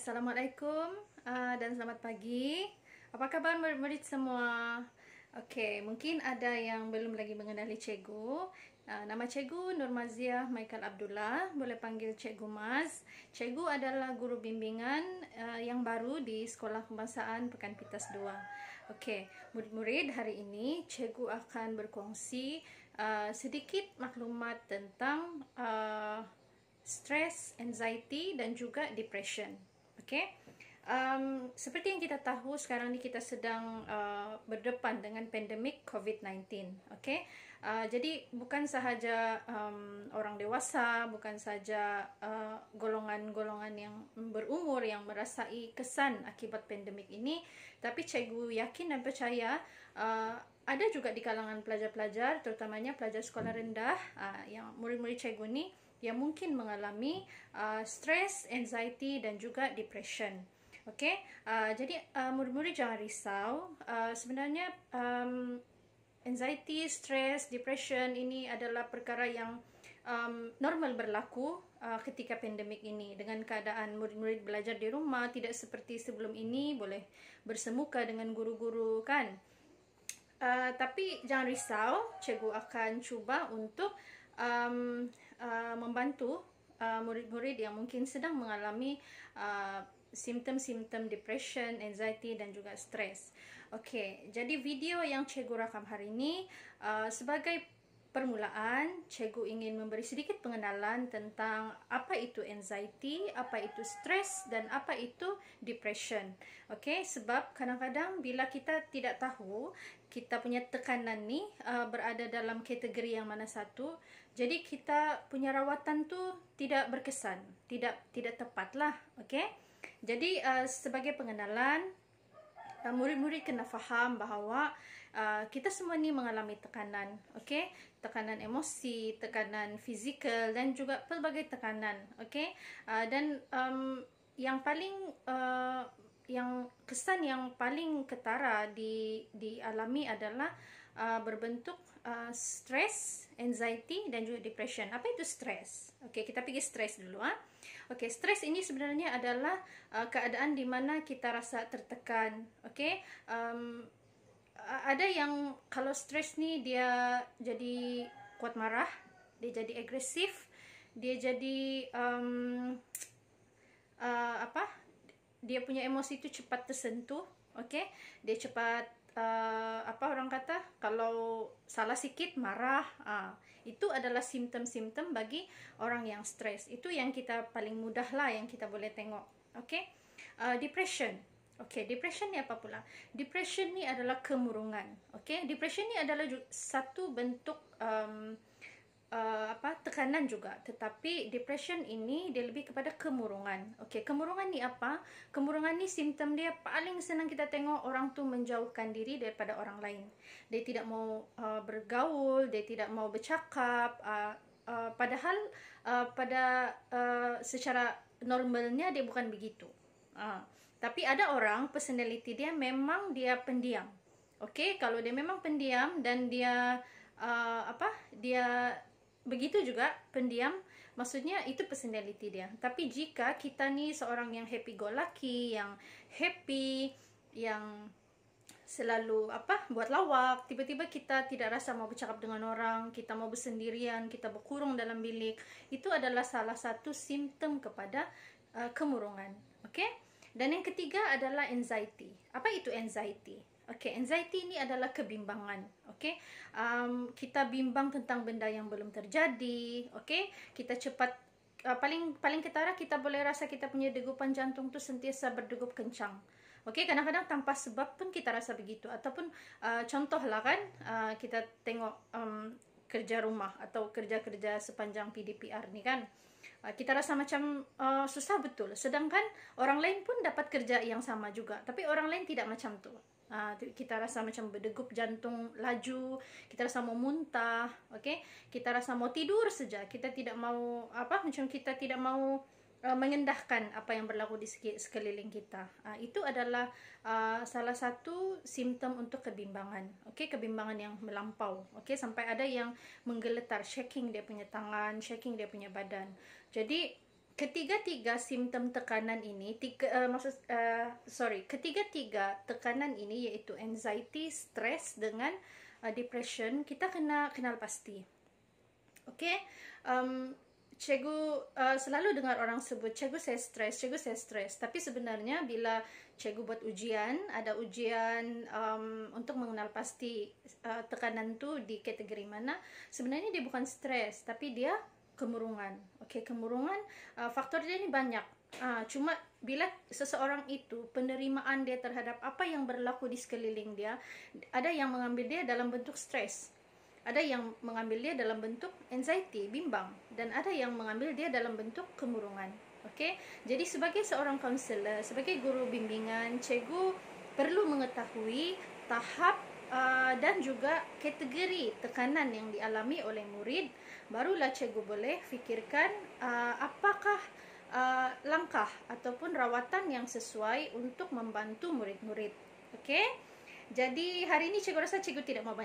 Assalamualaikum dan selamat pagi. Apa kabar murid-murid semua? Okey, mungkin ada yang belum lagi mengenali cikgu. Nama cikgu Nurmaziah Michael Abdullah, boleh panggil Cikgu Maz. Cikgu adalah guru bimbingan yang baru di Sekolah Kebangsaan Pekan Pitas 2. Okey, murid-murid, hari ini cikgu akan berkongsi sedikit maklumat tentang stress, anxiety dan juga depression. Okay? Seperti yang kita tahu, sekarang ni kita sedang berdepan dengan pandemik COVID-19. Okay? Jadi bukan sahaja orang dewasa, bukan sahaja golongan-golongan yang berumur yang merasai kesan akibat pandemik ini, tapi cikgu yakin dan percaya ada juga di kalangan pelajar-pelajar, terutamanya pelajar sekolah rendah, yang murid-murid cikgu ni yang mungkin mengalami stress, anxiety dan juga depression. Okey, jadi murid-murid jangan risau. Sebenarnya anxiety, stress, depression ini adalah perkara yang normal berlaku ketika pandemik ini. Dengan keadaan murid-murid belajar di rumah, tidak seperti sebelum ini boleh bersemuka dengan guru-guru kan. Tapi jangan risau, cikgu akan cuba untuk membantu murid-murid yang mungkin sedang mengalami simptom-simptom depression, anxiety dan juga stres. Okey, jadi video yang cikgu rakam hari ini sebagai permulaan, cikgu ingin memberi sedikit pengenalan tentang apa itu anxiety, apa itu stres dan apa itu depression. Okey, sebab kadang-kadang bila kita tidak tahu kita punya tekanan ni berada dalam kategori yang mana satu, jadi kita punya rawatan tu tidak berkesan, tidak tepatlah. Okey. Jadi sebagai pengenalan, murid-murid kena faham bahawa kita semua ni mengalami tekanan, okey? Tekanan emosi, tekanan fizikal dan juga pelbagai tekanan, okey? Dan yang paling yang kesan yang paling ketara dialami adalah berbentuk stress, anxiety dan juga depression. Apa itu stress? Okey, kita pergi stress dulu. Okey, stres ini sebenarnya adalah keadaan di mana kita rasa tertekan. Okey, ada yang kalau stres ni dia jadi kuat marah, dia jadi agresif, dia jadi dia punya emosi itu cepat tersentuh. Okey, dia cepat apa orang kata, kalau salah sikit marah. Itu adalah simptom-simptom bagi orang yang stres. Itu yang kita paling mudah lah yang kita boleh tengok. Okey, depression. Okey, depression ni apa pula? Depression ni adalah kemurungan. Okey, depression ni adalah satu bentuk tekanan juga, tetapi depression ini dia lebih kepada kemurungan. Okey, kemurungan ni apa? Kemurungan ni simptom dia paling senang kita tengok, orang tu menjauhkan diri daripada orang lain. Dia tidak mau bergaul, dia tidak mau bercakap, padahal secara normalnya dia bukan begitu. Tapi ada orang personality dia memang dia pendiam. Okey, kalau dia memang pendiam dan dia dia begitu juga pendiam, maksudnya itu personality dia. Tapi jika kita ni seorang yang happy go lucky, yang happy, yang selalu buat lawak, tiba-tiba kita tidak rasa mau bercakap dengan orang, kita mau bersendirian, kita berkurung dalam bilik, itu adalah salah satu simptom kepada kemurungan. Okey? Dan yang ketiga adalah anxiety. Apa itu anxiety? Okey, anxiety ini adalah kebimbangan. Okey, kita bimbang tentang benda yang belum terjadi. Okey, kita cepat paling ketara kita boleh rasa kita punya degupan jantung tu sentiasa berdegup kencang. Okey, kadang-kadang tanpa sebab pun kita rasa begitu. Ataupun contohlah kan, kita tengok kerja rumah atau kerja-kerja sepanjang PDPR ni kan, kita rasa macam susah betul. Sedangkan orang lain pun dapat kerja yang sama juga, tapi orang lain tidak macam tu. Kita rasa macam berdegup jantung laju, kita rasa mau muntah, okey? Kita rasa mau tidur saja. Kita tidak mau macam kita tidak mau mengendahkan apa yang berlaku di sekeliling kita. Itu adalah salah satu simptom untuk kebimbangan. Okey, kebimbangan yang melampau. Okey, sampai ada yang menggeletar, shaking dia punya tangan, shaking dia punya badan. Jadi ketiga-tiga simptom tekanan ini, ketiga-tiga tekanan ini yaitu anxiety, stres dengan depression, kita kena kenal pasti. Okey, cikgu selalu dengar orang sebut, cikgu saya stres. Tapi sebenarnya bila cikgu buat ujian, ada ujian untuk mengenal pasti tekanan tu di kategori mana, sebenarnya dia bukan stres, tapi dia kemurungan. Okey, kemurungan, faktor dia ni banyak. Cuma bila seseorang itu penerimaan dia terhadap apa yang berlaku di sekeliling dia, ada yang mengambil dia dalam bentuk stres, ada yang mengambil dia dalam bentuk anxiety, bimbang, dan ada yang mengambil dia dalam bentuk kemurungan. Okey, jadi sebagai seorang kaunselor, sebagai guru bimbingan, cikgu perlu mengetahui tahap dan juga kategori tekanan yang dialami oleh murid. Barulah cikgu boleh fikirkan apakah langkah ataupun rawatan yang sesuai untuk membantu murid-murid. Okey, jadi hari ini cikgu rasa cikgu tidak mau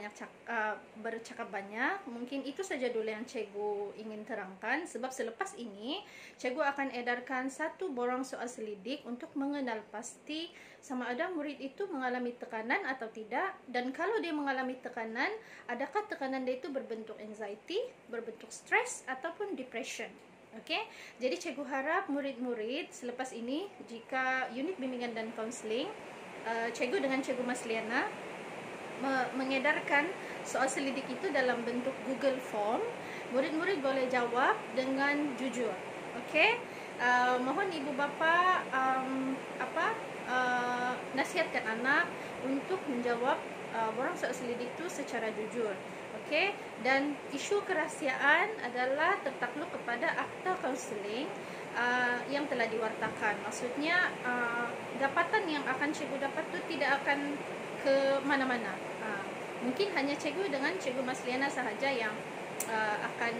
bercakap banyak. Mungkin itu saja dulu yang cikgu ingin terangkan, sebab selepas ini cikgu akan edarkan satu borang soal selidik untuk mengenal pasti sama ada murid itu mengalami tekanan atau tidak, dan kalau dia mengalami tekanan, adakah tekanan dia itu berbentuk anxiety, berbentuk stres ataupun depression. Okey, jadi cikgu harap murid-murid selepas ini, jika unit bimbingan dan kaunseling, cikgu dengan cikgu Mas Liana mengedarkan soal selidik itu dalam bentuk Google Form. Murid-murid boleh jawab dengan jujur. Okey, mohon ibu bapa nasihatkan anak untuk menjawab borang soal selidik itu secara jujur. Okey, dan isu kerahsiaan adalah tertakluk kepada akta kaunseling yang telah diwartakan. Maksudnya dapatan yang akan cikgu dapat tu tidak akan ke mana-mana. Mungkin hanya cikgu dengan cikgu Mas Liana sahaja yang akan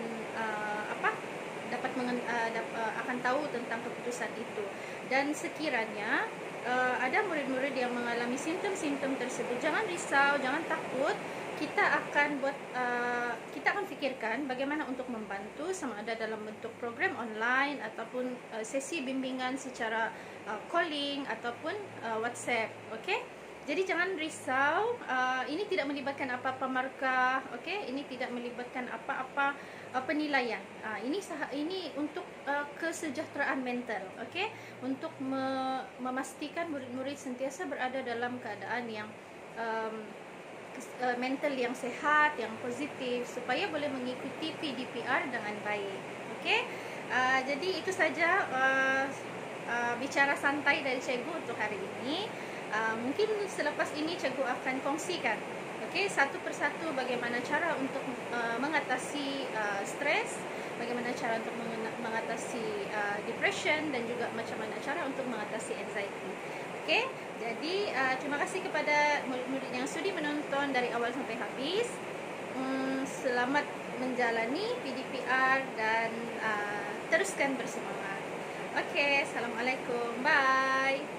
akan tahu tentang keputusan itu. Dan sekiranya ada murid-murid yang mengalami simptom-simptom tersebut, jangan risau, jangan takut. Kita akan fikirkan bagaimana untuk membantu, sama ada dalam bentuk program online ataupun sesi bimbingan secara calling ataupun WhatsApp. Okey, jadi jangan risau. Ini tidak melibatkan apa-apa markah. Okey, ini tidak melibatkan apa-apa penilaian. Ini untuk kesejahteraan mental. Okey, untuk memastikan murid-murid sentiasa berada dalam keadaan yang mental yang sehat, yang positif, supaya boleh mengikuti PDPR dengan baik. Okey, jadi itu saja bicara santai dari cikgu untuk hari ini. Mungkin selepas ini cikgu akan kongsikan, okey, satu persatu bagaimana cara untuk mengatasi stres, bagaimana cara untuk mengatasi depression, dan juga macam mana cara untuk mengatasi anxiety. Okey, jadi terima kasih kepada murid-murid yang sudi menonton dari awal sampai habis. Selamat menjalani PDPR dan teruskan bersemangat. Okey, assalamualaikum, bye.